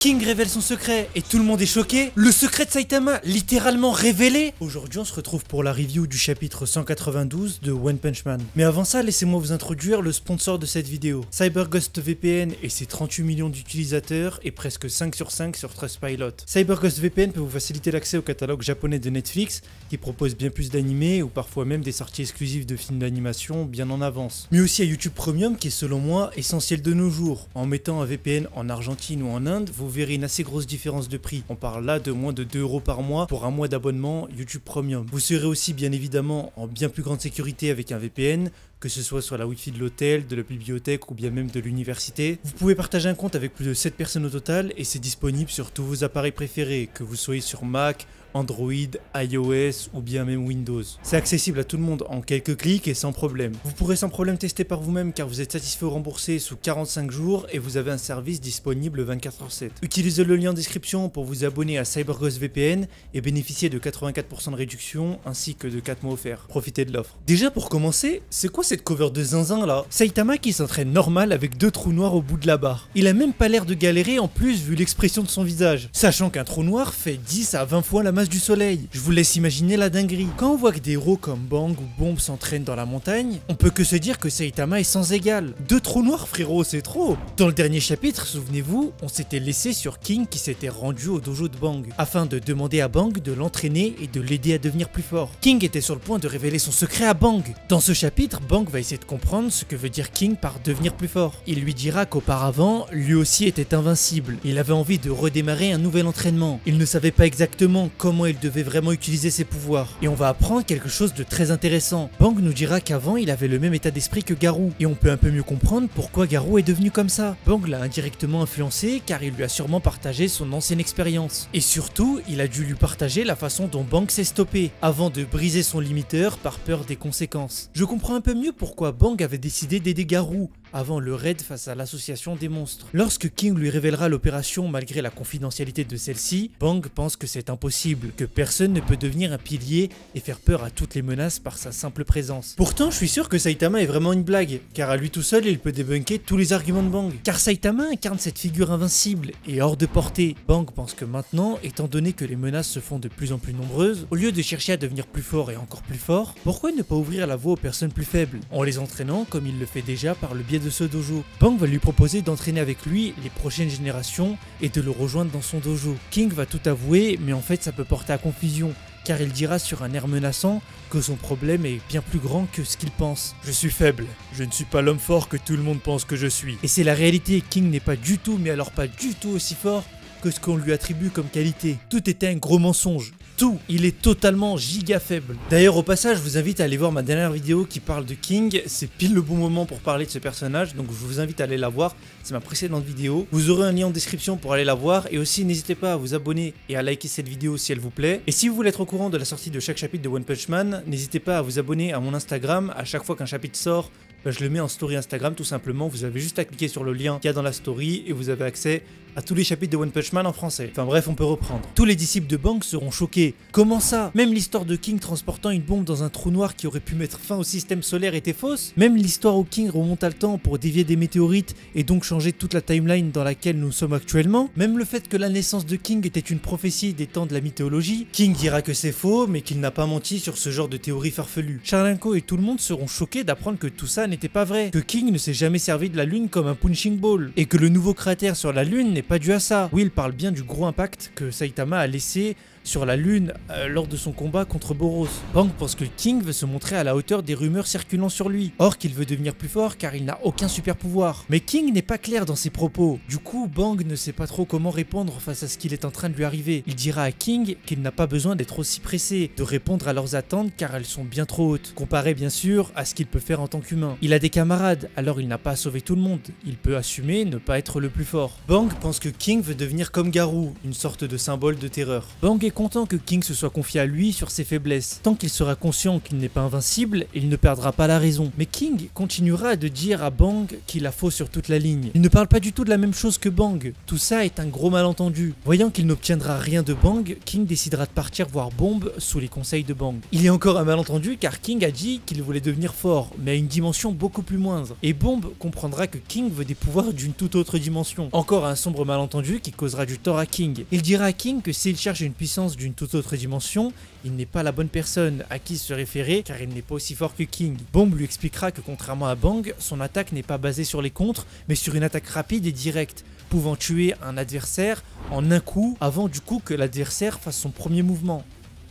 King révèle son secret et tout le monde est choqué. Le secret de Saitama, littéralement révélé. Aujourd'hui, on se retrouve pour la review du chapitre 192 de One Punch Man. Mais avant ça, laissez-moi vous introduire le sponsor de cette vidéo. CyberGhost VPN et ses 38 millions d'utilisateurs et presque 5 sur 5 sur Trustpilot. CyberGhost VPN peut vous faciliter l'accès au catalogue japonais de Netflix qui propose bien plus d'animés ou parfois même des sorties exclusives de films d'animation bien en avance. Mais aussi à YouTube Premium qui est selon moi essentiel de nos jours. En mettant un VPN en Argentine ou en Inde, vous verrez une assez grosse différence de prix. On parle là de moins de 2 € par mois pour un mois d'abonnement YouTube Premium. Vous serez aussi bien évidemment en bien plus grande sécurité avec un VPN, que ce soit sur la Wi-Fi de l'hôtel, de la bibliothèque ou bien même de l'université. Vous pouvez partager un compte avec plus de 7 personnes au total et c'est disponible sur tous vos appareils préférés, que vous soyez sur Mac, Android, iOS ou bien même Windows. C'est accessible à tout le monde en quelques clics et sans problème. Vous pourrez sans problème tester par vous-même car vous êtes satisfait ou remboursé sous 45 jours et vous avez un service disponible 24/7. Utilisez le lien en description pour vous abonner à CyberGhost VPN et bénéficier de 84% de réduction ainsi que de 4 mois offerts. Profitez de l'offre. Déjà pour commencer, c'est quoi cette cover de zinzin là? Saitama qui s'entraîne normal avec 2 trous noirs au bout de la barre. Il a même pas l'air de galérer en plus vu l'expression de son visage. Sachant qu'un trou noir fait 10 à 20 fois la masse du soleil. Je vous laisse imaginer la dinguerie. Quand on voit que des héros comme Bang ou Bomb s'entraînent dans la montagne, on peut que se dire que Saitama est sans égal. 2 trous noirs frérot, c'est trop. Dans le dernier chapitre, souvenez-vous, on s'était laissé sur King qui s'était rendu au dojo de Bang, afin de demander à Bang de l'entraîner et de l'aider à devenir plus fort. King était sur le point de révéler son secret à Bang. Dans ce chapitre, Bang va essayer de comprendre ce que veut dire King par devenir plus fort. Il lui dira qu'auparavant, lui aussi était invincible. Il avait envie de redémarrer un nouvel entraînement. Il ne savait pas exactement comment il devait vraiment utiliser ses pouvoirs. Et on va apprendre quelque chose de très intéressant. Bang nous dira qu'avant il avait le même état d'esprit que Garou. Et on peut un peu mieux comprendre pourquoi Garou est devenu comme ça. Bang l'a indirectement influencé car il lui a sûrement partagé son ancienne expérience. Et surtout, il a dû lui partager la façon dont Bang s'est stoppé, avant de briser son limiteur par peur des conséquences. Je comprends un peu mieux pourquoi Bang avait décidé d'aider Garou avant le raid face à l'association des monstres. Lorsque King lui révélera l'opération malgré la confidentialité de celle-ci, Bang pense que c'est impossible, que personne ne peut devenir un pilier et faire peur à toutes les menaces par sa simple présence. Pourtant, je suis sûr que Saitama est vraiment une blague, car à lui tout seul, il peut débunker tous les arguments de Bang. Car Saitama incarne cette figure invincible et hors de portée. Bang pense que maintenant, étant donné que les menaces se font de plus en plus nombreuses, au lieu de chercher à devenir plus fort et encore plus fort, pourquoi ne pas ouvrir la voie aux personnes plus faibles, en les entraînant comme il le fait déjà par le biais de ce dojo. Bang va lui proposer d'entraîner avec lui les prochaines générations et de le rejoindre dans son dojo. King va tout avouer, mais en fait ça peut porter à confusion, car il dira sur un air menaçant que son problème est bien plus grand que ce qu'il pense. Je suis faible, je ne suis pas l'homme fort que tout le monde pense que je suis. Et c'est la réalité, King n'est pas du tout, mais alors pas du tout aussi fort que ce qu'on lui attribue comme qualité. Tout était un gros mensonge. Tout, il est totalement giga faible. D'ailleurs au passage je vous invite à aller voir ma dernière vidéo qui parle de King, c'est pile le bon moment pour parler de ce personnage, donc je vous invite à aller la voir, c'est ma précédente vidéo. Vous aurez un lien en description pour aller la voir et aussi n'hésitez pas à vous abonner et à liker cette vidéo si elle vous plaît. Et si vous voulez être au courant de la sortie de chaque chapitre de One Punch Man, n'hésitez pas à vous abonner à mon Instagram, à chaque fois qu'un chapitre sort, je le mets en story Instagram tout simplement, vous avez juste à cliquer sur le lien qu'il y a dans la story et vous avez accès à tous les chapitres de One Punch Man en français. Enfin bref, on peut reprendre. Tous les disciples de Bang seront choqués. Comment ça? Même l'histoire de King transportant une bombe dans un trou noir qui aurait pu mettre fin au système solaire était fausse? Même l'histoire où King remonte à le temps pour dévier des météorites et donc changer toute la timeline dans laquelle nous sommes actuellement? Même le fait que la naissance de King était une prophétie des temps de la mythologie? King dira que c'est faux, mais qu'il n'a pas menti sur ce genre de théorie farfelue. Charlinko et tout le monde seront choqués d'apprendre que tout ça n'était pas vrai, que King ne s'est jamais servi de la lune comme un punching ball, et que le nouveau cratère sur la lune n'est pas dû à ça. Oui, il parle bien du gros impact que Saitama a laissé sur la lune lors de son combat contre Boros. Bang pense que King veut se montrer à la hauteur des rumeurs circulant sur lui, or qu'il veut devenir plus fort car il n'a aucun super pouvoir. Mais King n'est pas clair dans ses propos, du coup Bang ne sait pas trop comment répondre face à ce qu'il est en train de lui arriver. Il dira à King qu'il n'a pas besoin d'être aussi pressé, de répondre à leurs attentes car elles sont bien trop hautes, comparé bien sûr à ce qu'il peut faire en tant qu'humain. Il a des camarades, alors il n'a pas à sauver tout le monde, il peut assumer ne pas être le plus fort. Bang pense que King veut devenir comme Garou, une sorte de symbole de terreur. Bang est content que King se soit confié à lui sur ses faiblesses. Tant qu'il sera conscient qu'il n'est pas invincible, il ne perdra pas la raison. Mais King continuera de dire à Bang qu'il a faux sur toute la ligne. Il ne parle pas du tout de la même chose que Bang. Tout ça est un gros malentendu. Voyant qu'il n'obtiendra rien de Bang, King décidera de partir voir Bomb sous les conseils de Bang. Il y a encore un malentendu car King a dit qu'il voulait devenir fort, mais à une dimension beaucoup plus moindre. Et Bomb comprendra que King veut des pouvoirs d'une toute autre dimension. Encore un sombre malentendu qui causera du tort à King. Il dira à King que s'il cherche une puissance d'une toute autre dimension, il n'est pas la bonne personne à qui se référer car il n'est pas aussi fort que King. Bomb lui expliquera que contrairement à Bang, son attaque n'est pas basée sur les contres, mais sur une attaque rapide et directe, pouvant tuer un adversaire en un coup avant du coup que l'adversaire fasse son premier mouvement.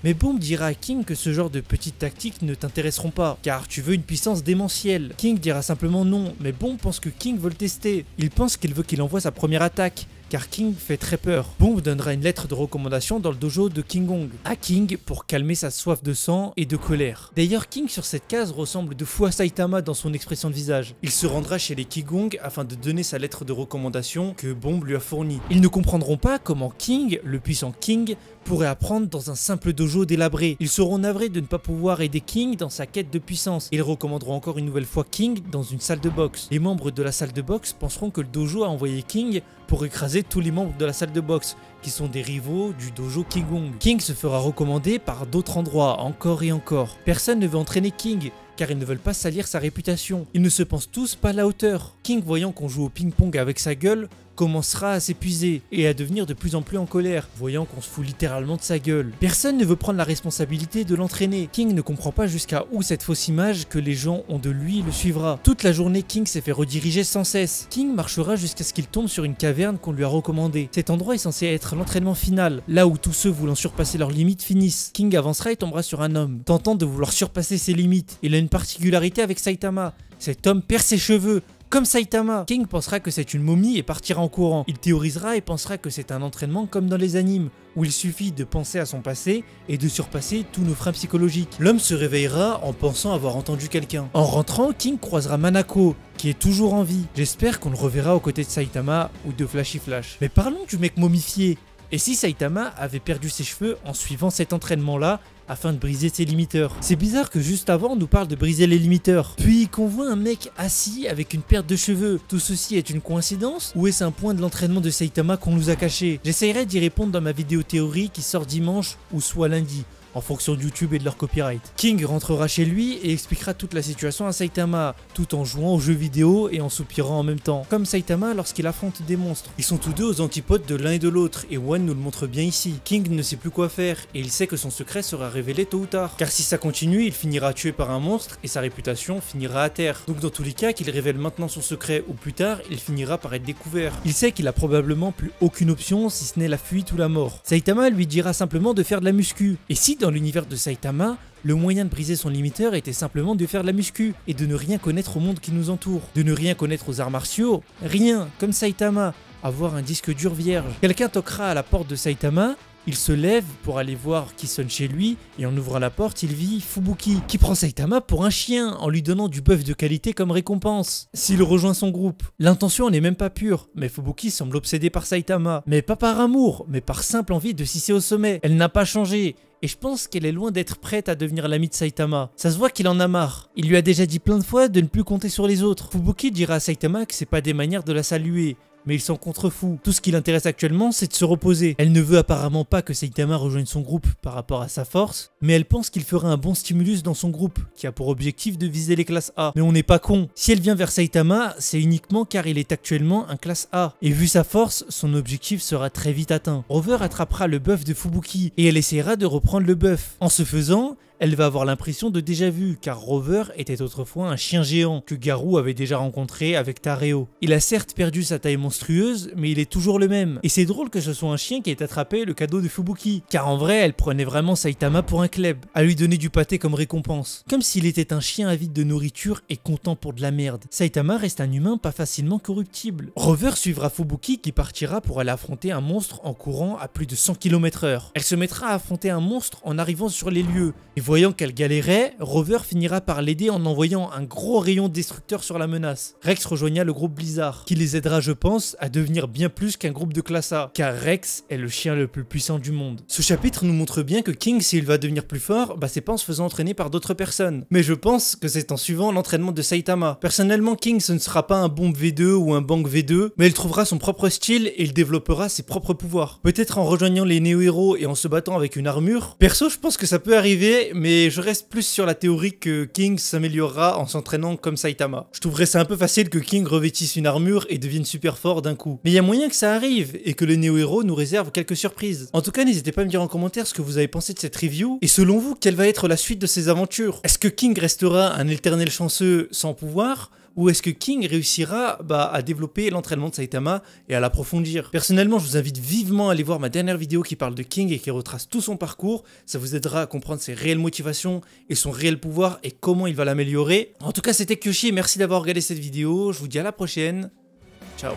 Mais Bomb dira à King que ce genre de petites tactiques ne t'intéresseront pas, car tu veux une puissance démentielle. King dira simplement non, mais Bomb pense que King veut le tester. Il pense qu'il veut qu'il envoie sa première attaque, car King fait très peur. Bomb donnera une lettre de recommandation dans le dojo de King Gong à King pour calmer sa soif de sang et de colère. D'ailleurs, King sur cette case ressemble de fou à Saitama dans son expression de visage. Il se rendra chez les King Gong afin de donner sa lettre de recommandation que Bomb lui a fournie. Ils ne comprendront pas comment King, le puissant King, pourrait apprendre dans un simple dojo délabré. Ils seront navrés de ne pas pouvoir aider King dans sa quête de puissance. Ils recommanderont encore une nouvelle fois King dans une salle de boxe. Les membres de la salle de boxe penseront que le dojo a envoyé King pour écraser tous les membres de la salle de boxe, qui sont des rivaux du dojo King Gong. King se fera recommander par d'autres endroits, encore et encore. Personne ne veut entraîner King, car ils ne veulent pas salir sa réputation. Ils ne se pensent tous pas à la hauteur. King, voyant qu'on joue au ping-pong avec sa gueule, commencera à s'épuiser et à devenir de plus en plus en colère, voyant qu'on se fout littéralement de sa gueule. Personne ne veut prendre la responsabilité de l'entraîner. King ne comprend pas jusqu'à où cette fausse image que les gens ont de lui le suivra. Toute la journée, King s'est fait rediriger sans cesse. King marchera jusqu'à ce qu'il tombe sur une caverne qu'on lui a recommandée. Cet endroit est censé être l'entraînement final, là où tous ceux voulant surpasser leurs limites finissent. King avancera et tombera sur un homme, tentant de vouloir surpasser ses limites. Il a une particularité avec Saitama. Cet homme perd ses cheveux, comme Saitama. King pensera que c'est une momie et partira en courant. Il théorisera et pensera que c'est un entraînement comme dans les animes, où il suffit de penser à son passé et de surpasser tous nos freins psychologiques. L'homme se réveillera en pensant avoir entendu quelqu'un. En rentrant, King croisera Manako, qui est toujours en vie. J'espère qu'on le reverra aux côtés de Saitama ou de Flashy Flash. Mais parlons du mec momifié. Et si Saitama avait perdu ses cheveux en suivant cet entraînement-là afin de briser ses limiteurs? C'est bizarre que juste avant on nous parle de briser les limiteurs, puis qu'on voit un mec assis avec une perte de cheveux. Tout ceci est une coïncidence ou est-ce un point de l'entraînement de Saitama qu'on nous a caché? J'essaierai d'y répondre dans ma vidéo théorie qui sort dimanche ou soit lundi, en fonction de YouTube et de leur copyright. King rentrera chez lui et expliquera toute la situation à Saitama, tout en jouant aux jeux vidéo et en soupirant en même temps, comme Saitama lorsqu'il affronte des monstres. Ils sont tous deux aux antipodes de l'un et de l'autre, et One nous le montre bien ici. King ne sait plus quoi faire, et il sait que son secret sera révélé tôt ou tard, car si ça continue, il finira tué par un monstre, et sa réputation finira à terre. Donc dans tous les cas, qu'il révèle maintenant son secret ou plus tard, il finira par être découvert. Il sait qu'il a probablement plus aucune option si ce n'est la fuite ou la mort. Saitama lui dira simplement de faire de la muscu, et si dans l'univers de Saitama, le moyen de briser son limiteur était simplement de faire de la muscu et de ne rien connaître au monde qui nous entoure, de ne rien connaître aux arts martiaux, rien, comme Saitama, avoir un disque dur vierge. Quelqu'un toquera à la porte de Saitama, il se lève pour aller voir qui sonne chez lui et en ouvrant la porte, il vit Fubuki qui prend Saitama pour un chien en lui donnant du bœuf de qualité comme récompense s'il rejoint son groupe. L'intention n'est même pas pure, mais Fubuki semble obsédée par Saitama, mais pas par amour, mais par simple envie de s'hisser au sommet. Elle n'a pas changé. Et je pense qu'elle est loin d'être prête à devenir l'amie de Saitama. Ça se voit qu'il en a marre. Il lui a déjà dit plein de fois de ne plus compter sur les autres. Fubuki dira à Saitama que c'est pas des manières de la saluer, mais il s'en contrefout. Tout ce qui l'intéresse actuellement, c'est de se reposer. Elle ne veut apparemment pas que Saitama rejoigne son groupe par rapport à sa force, mais elle pense qu'il fera un bon stimulus dans son groupe, qui a pour objectif de viser les classes A. Mais on n'est pas con. Si elle vient vers Saitama, c'est uniquement car il est actuellement un classe A. Et vu sa force, son objectif sera très vite atteint. Rover attrapera le bœuf de Fubuki, et elle essaiera de reprendre le bœuf. En ce faisant, elle va avoir l'impression de déjà vu, car Rover était autrefois un chien géant que Garou avait déjà rencontré avec Tareo. Il a certes perdu sa taille monstrueuse, mais il est toujours le même. Et c'est drôle que ce soit un chien qui ait attrapé le cadeau de Fubuki, car en vrai, elle prenait vraiment Saitama pour un kleb, à lui donner du pâté comme récompense. Comme s'il était un chien avide de nourriture et content pour de la merde. Saitama reste un humain pas facilement corruptible. Rover suivra Fubuki qui partira pour aller affronter un monstre en courant à plus de 100 km/h. Elle se mettra à affronter un monstre en arrivant sur les lieux, et Voyant qu'elle galérait, Rover finira par l'aider en envoyant un gros rayon destructeur sur la menace. Rex rejoigna le groupe Blizzard, qui les aidera je pense à devenir bien plus qu'un groupe de classe A, car Rex est le chien le plus puissant du monde. Ce chapitre nous montre bien que King, s'il va devenir plus fort, c'est pas en se faisant entraîner par d'autres personnes, mais je pense que c'est en suivant l'entraînement de Saitama. Personnellement, King ce ne sera pas un Bomb V2 ou un Bang V2, mais il trouvera son propre style et il développera ses propres pouvoirs. Peut-être en rejoignant les Néo-Héros et en se battant avec une armure. Perso, je pense que ça peut arriver, mais je reste plus sur la théorie que King s'améliorera en s'entraînant comme Saitama. Je trouverais ça un peu facile que King revêtisse une armure et devienne super fort d'un coup. Mais il y a moyen que ça arrive et que les Néo-Héros nous réservent quelques surprises. En tout cas, n'hésitez pas à me dire en commentaire ce que vous avez pensé de cette review et selon vous, quelle va être la suite de ses aventures. Est-ce que King restera un éternel chanceux sans pouvoir ? Ou est-ce que King réussira à développer l'entraînement de Saitama et à l'approfondir? Personnellement, je vous invite vivement à aller voir ma dernière vidéo qui parle de King et qui retrace tout son parcours. Ça vous aidera à comprendre ses réelles motivations et son réel pouvoir et comment il va l'améliorer. En tout cas, c'était Kyoshi, merci d'avoir regardé cette vidéo. Je vous dis à la prochaine. Ciao.